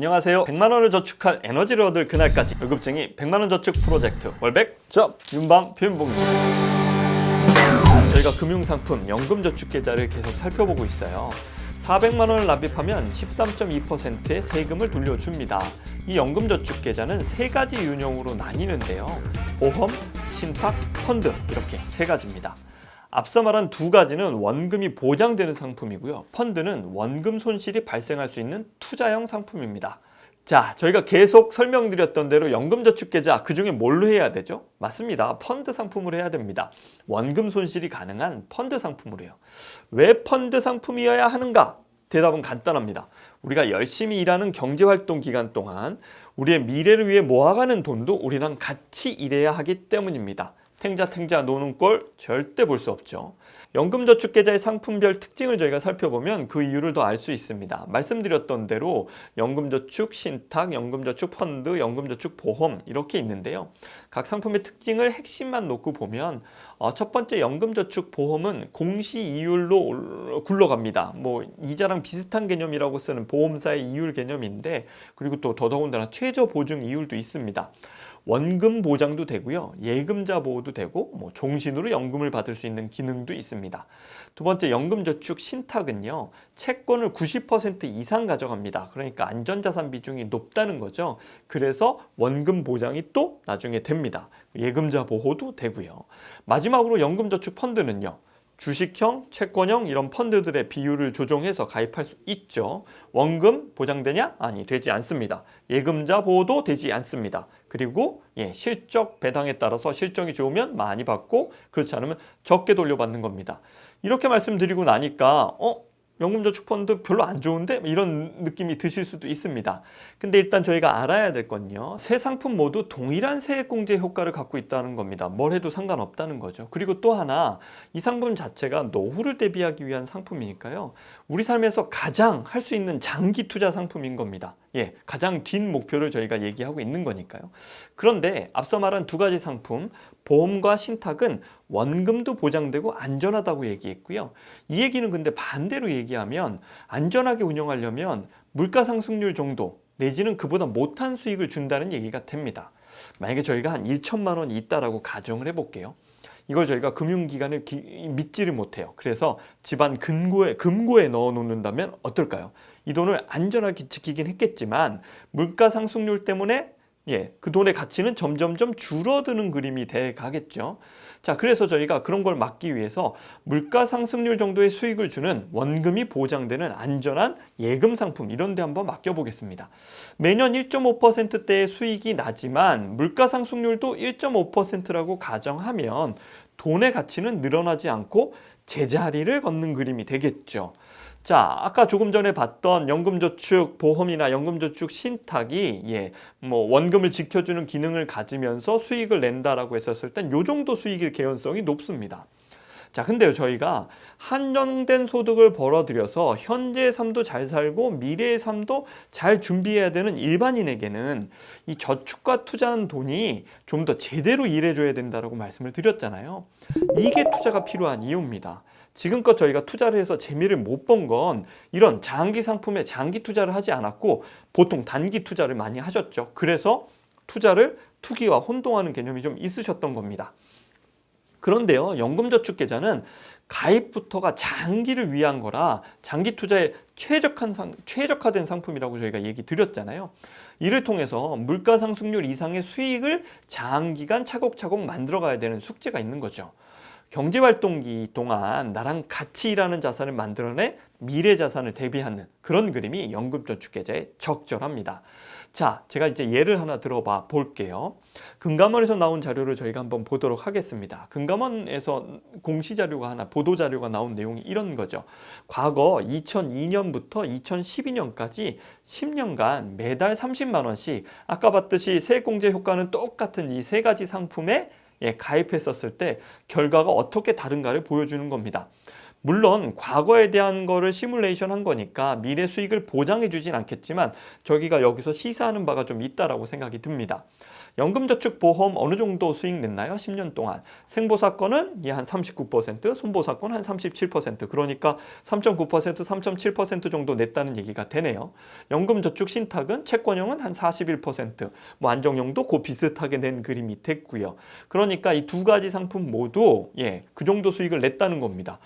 안녕하세요. 100만원을 저축할 에너지를 얻을 그날까지 월급쟁이 100만원 저축 프로젝트 월백 접 윤방 표현봉입니다. 저희가 금융상품 연금저축계좌를 계속 살펴보고 있어요. 400만원을 납입하면 13.2%의 세금을 돌려줍니다. 이 연금저축계좌는 세 가지 유형으로 나뉘는데요. 보험, 신탁, 펀드 이렇게 세 가지입니다. 앞서 말한 두 가지는 원금이 보장되는 상품이고요. 펀드는 원금 손실이 발생할 수 있는 투자형 상품입니다. 자, 저희가 계속 설명드렸던 대로 연금저축계좌 그중에 뭘로 해야 되죠? 맞습니다. 펀드 상품으로 해야 됩니다. 원금 손실이 가능한 펀드 상품으로요. 왜 펀드 상품이어야 하는가? 대답은 간단합니다. 우리가 열심히 일하는 경제활동 기간 동안 우리의 미래를 위해 모아가는 돈도 우리랑 같이 일해야 하기 때문입니다. 탱자 노는 꼴 절대 볼 수 없죠. 연금저축계좌의 상품별 특징을 저희가 살펴보면 그 이유를 더 알 수 있습니다. 말씀드렸던 대로 연금저축 신탁, 연금저축 펀드, 연금저축 보험 이렇게 있는데요. 각 상품의 특징을 핵심만 놓고 보면 첫 번째 연금저축 보험은 공시 이율로 굴러갑니다. 이자랑 비슷한 개념이라고 쓰는 보험사의 이율 개념인데, 그리고 또 더더군다나 최저 보증 이율도 있습니다. 원금 보장도 되고요. 예금자 보호도 되고 종신으로 연금을 받을 수 있는 기능도 있습니다. 두 번째 연금저축 신탁은요. 채권을 90% 이상 가져갑니다. 그러니까 안전자산 비중이 높다는 거죠. 그래서 원금 보장이 또 나중에 됩니다. 예금자 보호도 되고요. 마지막으로 연금저축 펀드는요. 주식형, 채권형 이런 펀드들의 비율을 조정해서 가입할 수 있죠. 원금 보장되냐? 아니, 되지 않습니다. 예금자 보호도 되지 않습니다. 그리고 실적 배당에 따라서 실적이 좋으면 많이 받고 그렇지 않으면 적게 돌려받는 겁니다. 이렇게 말씀드리고 나니까 연금저축펀드 별로 안 좋은데? 이런 느낌이 드실 수도 있습니다. 근데 일단 저희가 알아야 될 건요. 세 상품 모두 동일한 세액공제 효과를 갖고 있다는 겁니다. 뭘 해도 상관없다는 거죠. 그리고 또 하나, 이 상품 자체가 노후를 대비하기 위한 상품이니까요. 우리 삶에서 가장 할 수 있는 장기 투자 상품인 겁니다. 가장 뒷 목표를 저희가 얘기하고 있는 거니까요. 그런데 앞서 말한 두 가지 상품, 보험과 신탁은 원금도 보장되고 안전하다고 얘기했고요. 이 얘기는 근데 반대로 얘기하면 안전하게 운영하려면 물가상승률 정도 내지는 그보다 못한 수익을 준다는 얘기가 됩니다. 만약에 저희가 한 1천만 원이 있다라고 가정을 해볼게요. 이걸 저희가 금융기관을 믿지를 못해요. 그래서 집안 금고에 넣어 놓는다면 어떨까요? 이 돈을 안전하게 지키긴 했겠지만 물가 상승률 때문에 그 돈의 가치는 점점점 줄어드는 그림이 돼 가겠죠. 자, 그래서 저희가 그런 걸 막기 위해서 물가 상승률 정도의 수익을 주는 원금이 보장되는 안전한 예금 상품 이런 데 한번 맡겨보겠습니다. 매년 1.5%대의 수익이 나지만 물가 상승률도 1.5%라고 가정하면 돈의 가치는 늘어나지 않고 제자리를 걷는 그림이 되겠죠. 자, 아까 조금 전에 봤던 연금저축 보험이나 연금저축 신탁이 원금을 지켜주는 기능을 가지면서 수익을 낸다라고 했었을 땐 요 정도 수익일 개연성이 높습니다. 자, 근데요, 저희가 한정된 소득을 벌어들여서 현재의 삶도 잘 살고 미래의 삶도 잘 준비해야 되는 일반인에게는 이 저축과 투자한 돈이 좀 더 제대로 일해줘야 된다라고 말씀을 드렸잖아요. 이게 투자가 필요한 이유입니다. 지금껏 저희가 투자를 해서 재미를 못 본 건 이런 장기 상품에 장기 투자를 하지 않았고 보통 단기 투자를 많이 하셨죠. 그래서 투기와 혼동하는 개념이 좀 있으셨던 겁니다. 그런데요, 연금저축계좌는 가입부터가 장기를 위한 거라 장기 투자에 최적화된 상품이라고 저희가 얘기 드렸잖아요. 이를 통해서 물가 상승률 이상의 수익을 장기간 차곡차곡 만들어가야 되는 숙제가 있는 거죠. 경제활동기 동안 나랑 같이 일하는 자산을 만들어내 미래 자산을 대비하는 그런 그림이 연금저축계좌에 적절합니다. 자, 제가 이제 예를 하나 들어봐 볼게요. 금감원에서 나온 자료를 저희가 한번 보도록 하겠습니다. 금감원에서 공시자료가 하나, 보도자료가 나온 내용이 이런 거죠. 과거 2002년부터 2012년까지 10년간 매달 30만 원씩 아까 봤듯이 세액공제 효과는 똑같은 이 세 가지 상품에 가입했었을 때 결과가 어떻게 다른가를 보여주는 겁니다. 물론 과거에 대한 거를 시뮬레이션 한 거니까 미래 수익을 보장해 주진 않겠지만 저희가 여기서 시사하는 바가 좀 있다라고 생각이 듭니다. 연금저축보험 어느 정도 수익 냈나요? 10년 동안. 생보사건은 한 39%, 손보사건 한 37%, 그러니까 3.9%, 3.7% 정도 냈다는 얘기가 되네요. 연금저축 신탁은 채권형은 한 41%, 뭐 안정형도 그 비슷하게 낸 그림이 됐고요. 그러니까 이 두 가지 상품 모두 그 정도 수익을 냈다는 겁니다.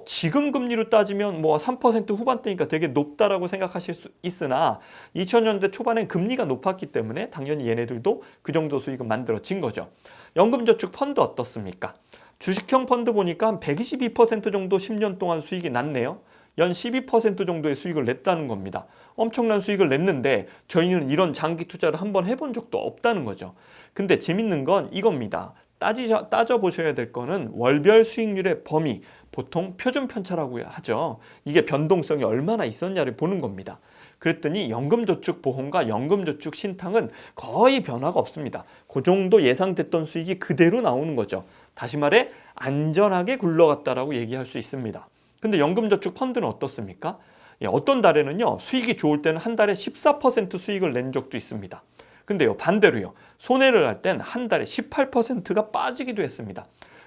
지금 금리로 따지면 뭐 3% 후반대니까 되게 높다라고 생각하실 수 있으나 2000년대 초반엔 금리가 높았기 때문에 당연히 얘네들도 그 정도 수익은 만들어진 거죠. 연금저축 펀드 어떻습니까? 주식형 펀드 보니까 한 122% 정도 10년 동안 수익이 났네요. 연 12% 정도의 수익을 냈다는 겁니다. 엄청난 수익을 냈는데 저희는 이런 장기 투자를 한번 해본 적도 없다는 거죠. 근데 재밌는 건 이겁니다. 따져보셔야 될 거는 월별 수익률의 범위, 보통 표준 편차라고 하죠. 이게 변동성이 얼마나 있었냐를 보는 겁니다. 그랬더니 연금저축보험과 연금저축 신탁은 거의 변화가 없습니다. 그 정도 예상됐던 수익이 그대로 나오는 거죠. 다시 말해 안전하게 굴러갔다라고 얘기할 수 있습니다. 근데 연금저축 펀드는 어떻습니까? 어떤 달에는요, 수익이 좋을 때는 한 달에 14% 수익을 낸 적도 있습니다. 근데요, 반대로요, 손해를 할 땐 한 달에 18%가 빠지기도 했습니다.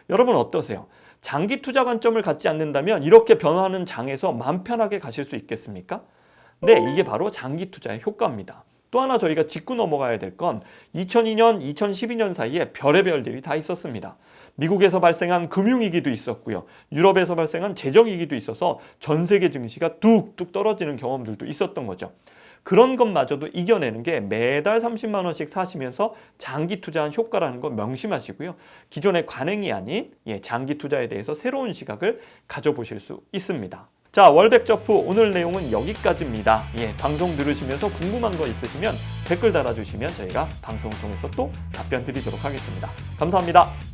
여러분 어떠세요? 장기 투자 관점을 갖지 않는다면 이렇게 변화하는 장에서 마음 편하게 가실 수 있겠습니까? 네, 이게 바로 장기 투자의 효과입니다. 또 하나 저희가 짚고 넘어가야 될 건 2002년, 2012년 사이에 별의별 일이 다 있었습니다. 미국에서 발생한 금융위기도 있었고요. 유럽에서 발생한 재정위기도 있어서 전 세계 증시가 뚝뚝 떨어지는 경험들도 있었던 거죠. 그런 것마저도 이겨내는 게 매달 30만 원씩 사시면서 장기 투자한 효과라는 거 명심하시고요. 기존의 관행이 아닌 장기 투자에 대해서 새로운 시각을 가져보실 수 있습니다. 자, 월백저프 오늘 내용은 여기까지입니다. 방송 들으시면서 궁금한 거 있으시면 댓글 달아주시면 저희가 방송을 통해서 또 답변 드리도록 하겠습니다. 감사합니다.